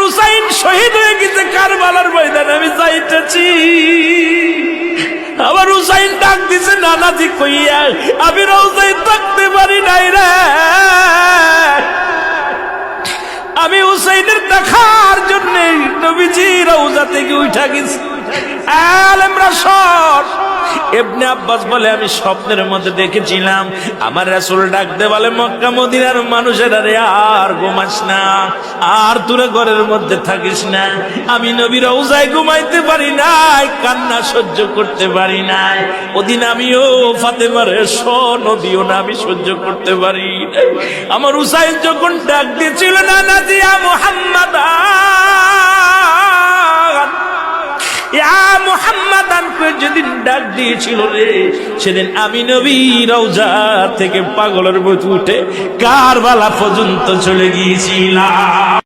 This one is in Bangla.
হুসাইন শহীদ হয়ে গেছে কারবালার ময়দানে, আমি যাইতেছি। আমার হুসাইন ডাক দিছে নানাজি কইয়া, আমি রওজায় থাকতে পারি নাই রে, আমি হুসাইনের দেখার জন্য নবীজি রওজা থেকে উঠা গেছি। আলেমরা সর। ইবনে আব্বাস বলে আমি স্বপ্নের মধ্যে দেখেছিলাম আমার রাসূল ডাকতে বলে, মক্কা মদিনার মানুষেরা রে আর ঘুমাস না, আর তোরা ঘরের মধ্যে থাকিস না। আমি নবী রওজায় ঘুমাইতে পারি নাই, কান্না সহ্য করতে পারি নাই। ওদিন আমিও ফাতেমার নদীও না আমি সহ্য করতে পারি। আমার হুসাইন যখন ডাক দিয়েছিল না নাজিয়া মুহাম্মাদ মুহাম্মাদান করে যেদিন ডাক দিয়েছিল রে, সেদিন আমি নবী রওজা থেকে পাগলের মতো উঠে কারবালা পর্যন্ত চলে গিয়েছিলাম।